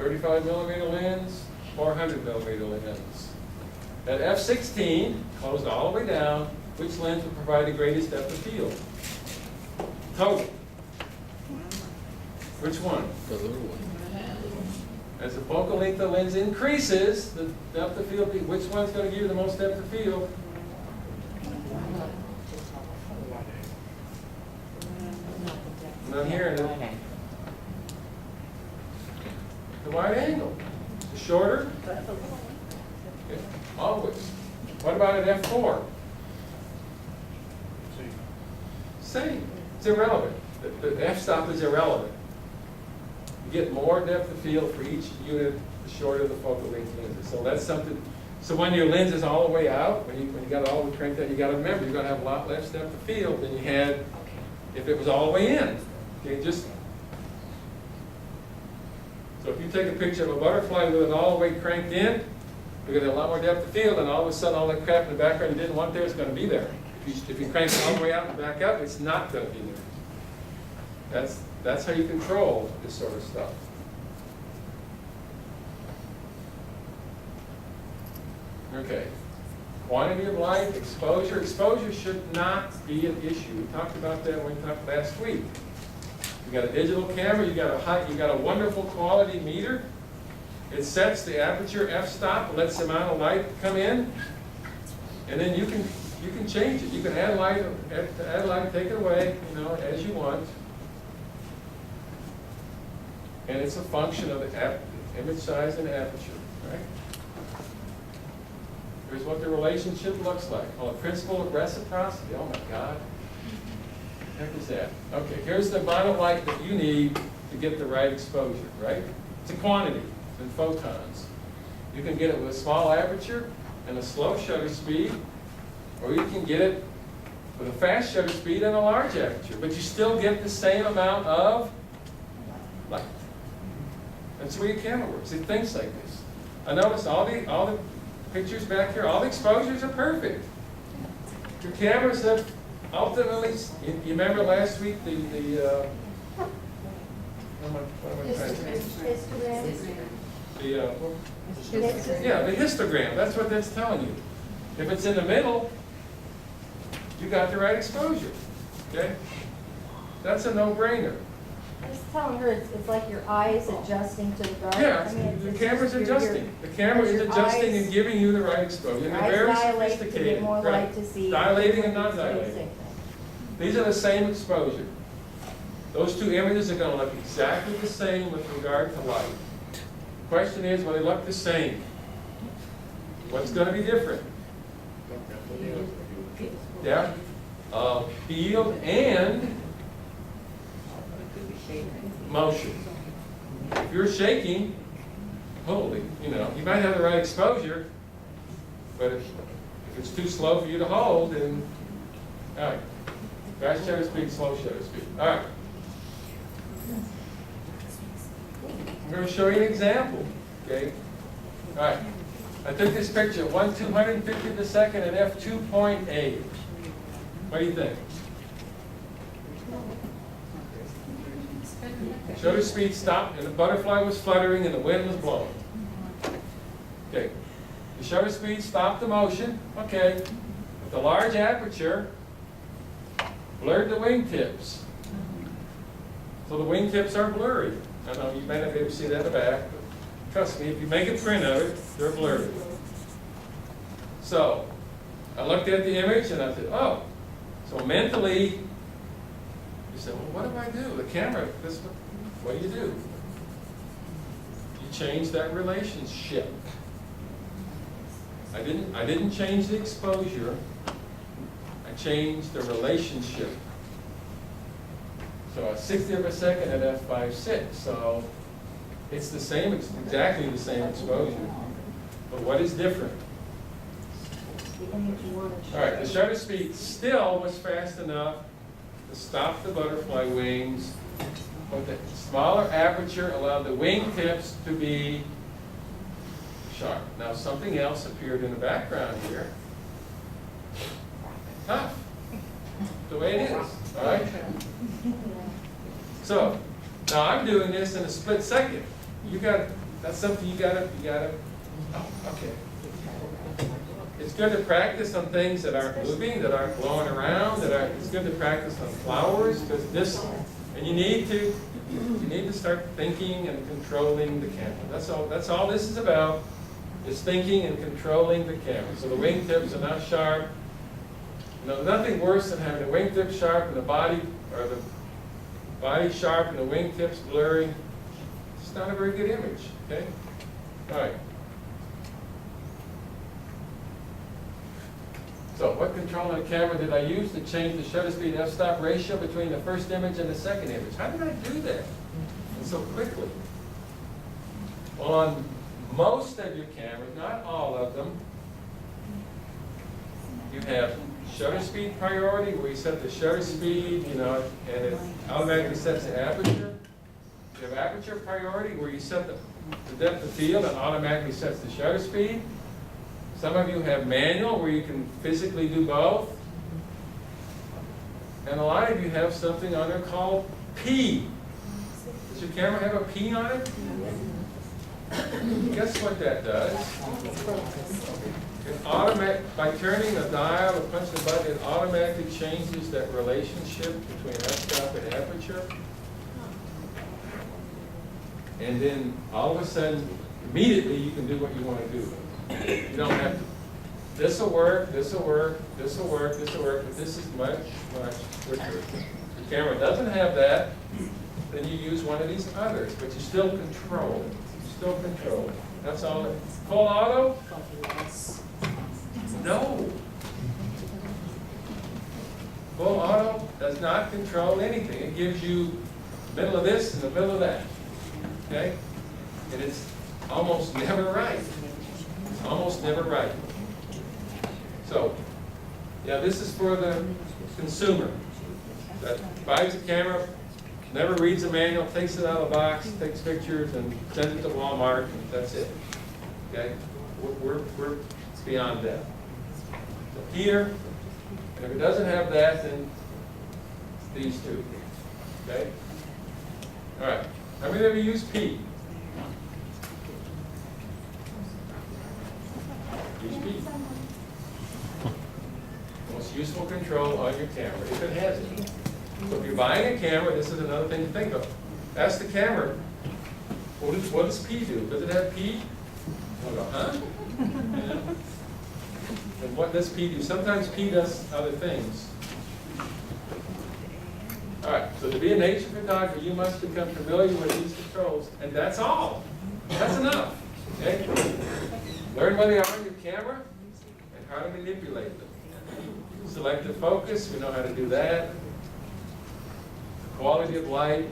35 millimeter lens, 400 millimeter lens. At f16, closed all the way down, which lens would provide the greatest depth of field? Total. Which one? The little one. As the focal length of the lens increases, the depth of field, which one's going to give you the most depth of field? I'm not hearing it. The wide angle. The shorter? Okay. Always. What about at f4? Same. It's irrelevant. The f-stop is irrelevant. You get more depth of field for each unit the shorter the focal length lens is. So that's something. So when your lens is all the way out, when you got it all the way cranked out, you got to remember you're going to have a lot less depth of field than you had if it was all the way in. Okay, just so if you take a picture of a butterfly with it all the way cranked in, you're going to have a lot more depth of field, and all of a sudden all that crap in the background you didn't want there is going to be there. If you crank it all the way out and back up, it's not going to be there. That's how you control this sort of stuff. Okay. Quantity of light, exposure. Exposure should not be an issue. We talked about that when we talked last week. You got a digital camera, you got a wonderful quality meter. It sets the aperture f-stop, lets the amount of light come in, and then you can change it. You can add light, take it away, as you want. And it's a function of the image size and aperture, right? Here's what the relationship looks like. Well, the principle of reciprocity, oh my God. What the heck is that? Okay, here's the amount of light that you need to get the right exposure, right? It's a quantity in photons. You can get it with a small aperture and a slow shutter speed, or you can get it with a fast shutter speed and a large aperture, but you still get the same amount of light. That's the way your camera works. It thinks like this. I notice all the pictures back here, all the exposures are perfect. Your cameras have ultimately, you remember last week the histogram, that's what that's telling you. If it's in the middle, you got the right exposure, okay? That's a no-brainer. Just telling her it's like your eyes adjusting to the dark. Yeah, I mean, the camera's adjusting. The camera is adjusting and giving you the right exposure. Your They're eyes very dilate to sophisticated. get more light to see. Dilating and not It's the dilating. same thing. These are the same exposure. Those two images are going to look exactly the same with regard to light. The question is, will they look the same? What's going to be different? Yeah? Field and motion. If you're shaking, holy, you might have the right exposure, but if it's too slow for you to hold, then, all right. Fast shutter speed, slow shutter speed. All right. I'm going to show you an example, okay? All right. I took this picture at 1/250th of a second at f2.8. What do you think? Shutter speed stopped, and the butterfly was fluttering, and the wind was blowing. Okay. The shutter speed stopped the motion. Okay. With the large aperture, blurred the wingtips. So the wingtips are blurry. I know you may not be able to see that in the back, but trust me, if you make a print of it, they're blurry. So I looked at the image and I said, oh. So mentally, you said, well, what do I do? The camera, what do? You change that relationship. I didn't change the exposure. I changed the relationship. So a 60th of a second at f5.6. So it's the same, exactly the same exposure. But what is different? All right, the shutter speed still was fast enough to stop the butterfly wings, but the smaller aperture allowed the wingtips to be sharp. Now something else appeared in the background here. Tough. The way it is. All right. So now I'm doing this in a split second. You got That's something you gotta, oh, okay. It's good to practice on things that aren't moving, that aren't blowing around, it's good to practice on flowers, because this, and you need to start thinking and controlling the camera. That's all this is about, is thinking and controlling the camera. So the wingtips are not sharp. You know, nothing worse than having the wingtips sharp and the body sharp and the wingtips blurry. It's not a very good image, okay? All right. So what control on the camera did I use to change the shutter speed f-stop ratio between the first image and the second image? How did I do that? And so quickly? Well, on most of your cameras, not all of them, you have shutter speed priority, where you set the shutter speed, you know, and it automatically sets the aperture. You have aperture priority, where you set the depth of field and automatically sets the shutter speed. Some of you have manual, where you can physically do both. And a lot of you have something on there called P. Does your camera have a P on it? Guess what that does? By turning the dial or punching the button, it automatically changes that relationship between f-stop and aperture. And then all of a sudden, immediately you can do what you want to do. You don't have to. This will work, this will work, this will work, this will work, but this is much, much quicker. If your camera doesn't have that, then you use one of these others, but you still control. You still control. That's all. Full auto? No. Full auto does not control anything. It gives you the middle of this and the middle of that. Okay? And it's almost never right. It's almost never right. So, yeah, this is for the consumer that buys a camera, never reads a manual, takes it out of the box, takes pictures, and sends it to Walmart, and that's it. Okay? We're beyond that. So here, and if it doesn't have that, then it's these two. Okay? All right. How many of you use P? Use P. Most useful control on your camera, if it has it. So if you're buying a camera, this is another thing to think about. Ask the camera, what does P do? Does it have P? I'll go, huh? And what does P do? Sometimes P does other things. All right, so to be a nature photographer, you must become familiar with these controls, and that's all. That's enough. Okay? Learn where they are on your camera and how to manipulate them. Selective focus, we know how to do that. Quality of light,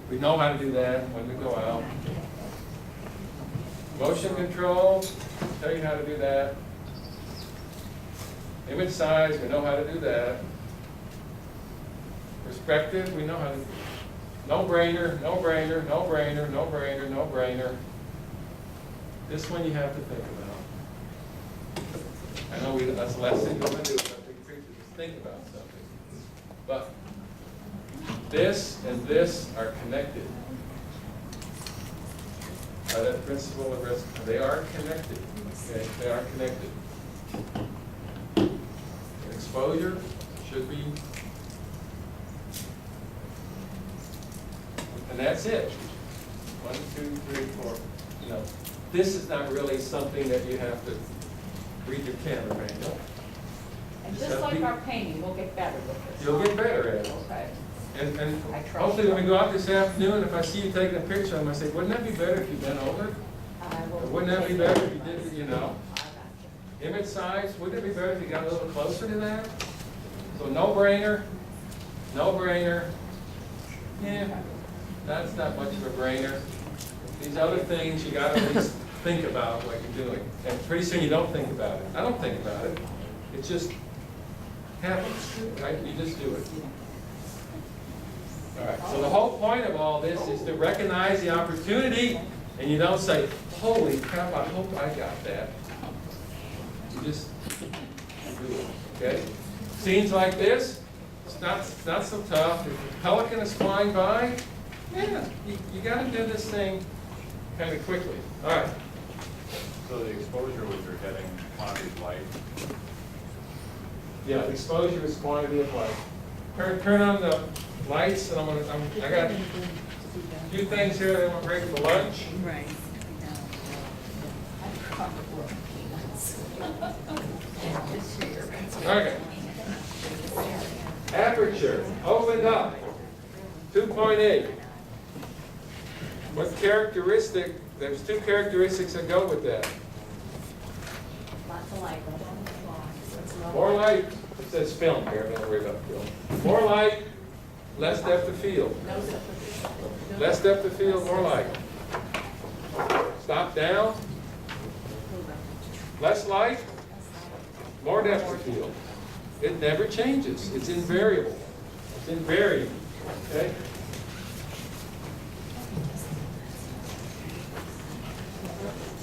we know how to do that when we go out. Motion control, tell you how to do that. Image size, we know how to do that. Perspective, we know how to do. No brainer, no brainer, no brainer, no brainer, no brainer. This one you have to think about. I know that's the last thing we want to do, but big picture, just think about something. But this and this are connected. By that principle of risk, they are connected. Okay, they are connected. Exposure should be, and that's it. 1, 2, 3, 4. You know, this is not really something that you have to read your camera manual. And just like our painting, we'll get better with this. You'll get better at it. Okay. And hopefully when we go out this afternoon, if I see you taking a picture, I'm going to say, wouldn't that be better if you bent over? Or wouldn't that be better if you did it, you know? Image size, wouldn't it be better if you got a little closer to that? So no brainer, no brainer. Yeah, that's not much of a brainer. These other things, you got to at least think about what you're doing. And pretty soon you don't think about it. I don't think about it. It just happens, right? You just do it. All right, so the whole point of all this is to recognize the opportunity, and you don't say, holy crap, I hope I got that. You just do it, okay? Scenes like this, it's not so tough. If a pelican is flying by, yeah, you got to do this thing kind of quickly. All right. So the exposure was you're getting quantity of light. Yeah, the exposure is quantity of light. Turn on the lights, and I got a few things here that I'm gonna break for lunch. Right. Okay. Aperture opened up, 2.8. What characteristic? There's two characteristics that go with that. Lots of light. More light. It says film here. Don't worry about film. More light, less depth of field. Less depth of field, more light. Stop down. Less light, more depth of field. It never changes. It's invariable. It's invariant. Okay?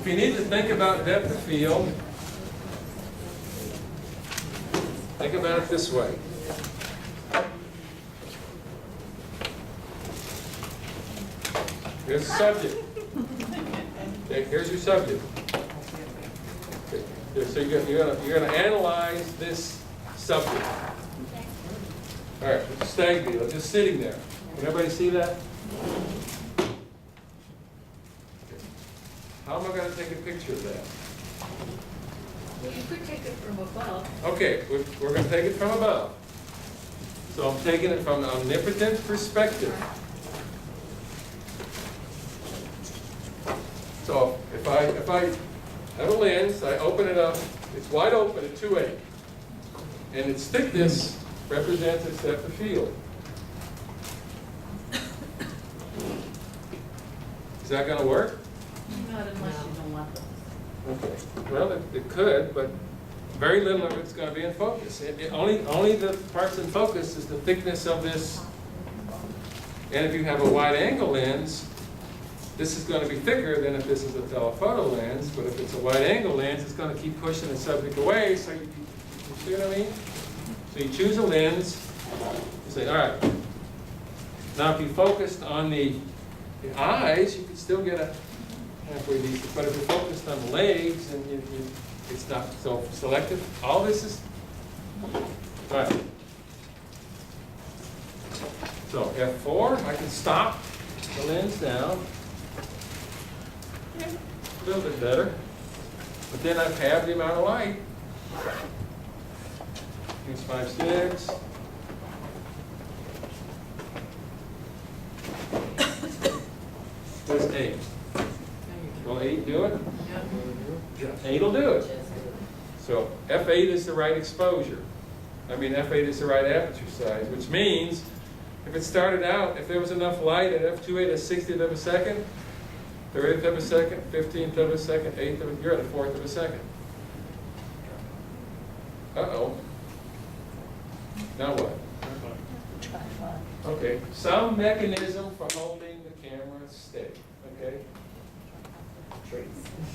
If you need to think about depth of field, think about it this way. Here's the subject. Okay, here's your subject. Okay, so you're gonna analyze this subject. All right, it's stag deal, just sitting there. Can everybody see that? How am I going to take a picture of that? Well, you could take it from above. Okay, we're going to take it from above. So I'm taking it from an omnipotent perspective. So if I have a lens, I open it up, it's wide open at 2.8. And its thickness represents its depth of field. Is that going to work? Not unless you don't want them. Okay. Well, it could, but very little of it's going to be in focus. Only the parts in focus is the thickness of this. And if you have a wide angle lens, this is going to be thicker than if this is a telephoto lens. But if it's a wide angle lens, it's going to keep pushing the subject away. So you see what I mean? So you choose a lens. You say, all right. Now, if you focused on the eyes, you could still get a halfway decent. But if you're focused on the legs, and it's not so selective. All this is all right. So F4, I can stop the lens down. A little bit better. But then I've halved the amount of light. Here's 5, 6. There's 8. Will 8 do it? Yeah. 8 will do it. So F8 is the right exposure. I mean, F8 is the right aperture size, which means if it started out, if there was enough light at F2.8 a 60th of a second, 30th of a second, 15th of a second, 8th of a, you're at a 4th of a second. Uh-oh. Now what? Okay, some mechanism for holding the camera steady, okay?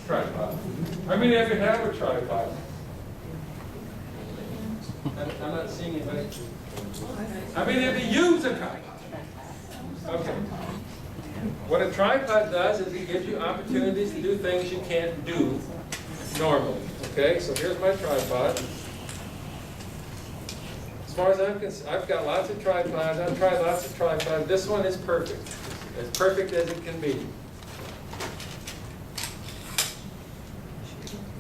Tripod. How many of you have a tripod? I'm not seeing anybody. How many of you use a tripod? Okay. What a tripod does is it gives you opportunities to do things you can't do normally. Okay, so here's my tripod. As far as I'm concerned, I've got lots of tripods. I've tried lots of tripods. This one is perfect. As perfect as it can be.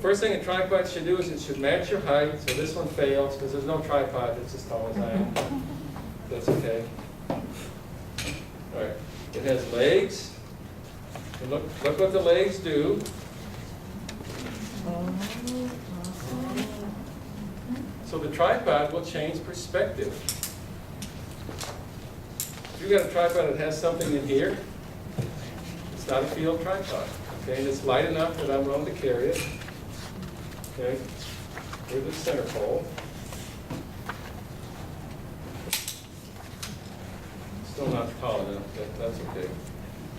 First thing a tripod should do is it should match your height. So this one fails because there's no tripod that's as tall as I am. That's okay. All right. It has legs. And look what the legs do. So the tripod will change perspective. If you've got a tripod that has something in here, it's not a field tripod. Okay, and it's light enough that I'm willing to carry it. Okay, here's the center pole. Still not tall enough, but that's okay.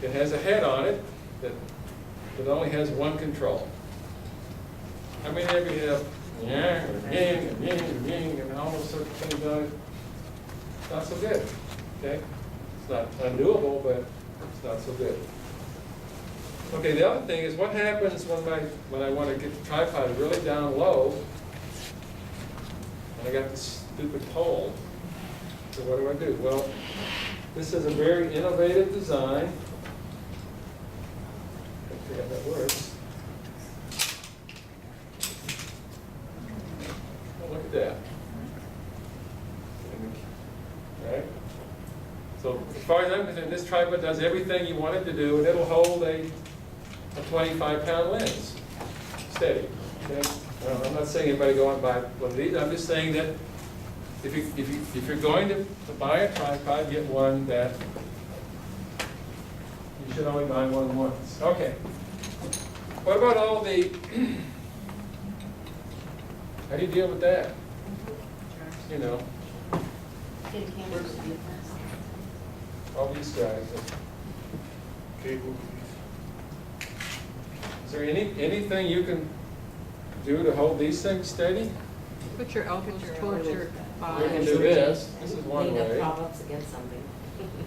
It has a head on it that only has one control. How many of you have and all those sort of things on it? It's not so good. Okay? It's not undoable, but it's not so good. Okay, the other thing is what happens when I want to get the tripod really down low, and I got this stupid pole. So what do? Well, this is a very innovative design. Let's see how that works. Oh, look at that. Right? So as far as I'm concerned, this tripod does everything you want it to do, and it'll hold a 25-pound lens steady. Okay? I'm not saying anybody go out and buy one of these. I'm just saying that if you're going to buy a tripod, get one that you should only buy one once. Okay. What about all the? How do you deal with that? You know, all these guys. Cable. Is there anything you can do to hold these things steady? Put your elbows towards your You body. can do this. This is one Lean up, way. prop ups against something.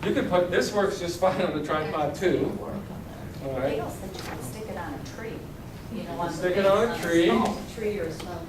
You can put, this works just fine on the tripod too. All They right. also stick it on a tree. You know, Stick it on a tree. small tree or a small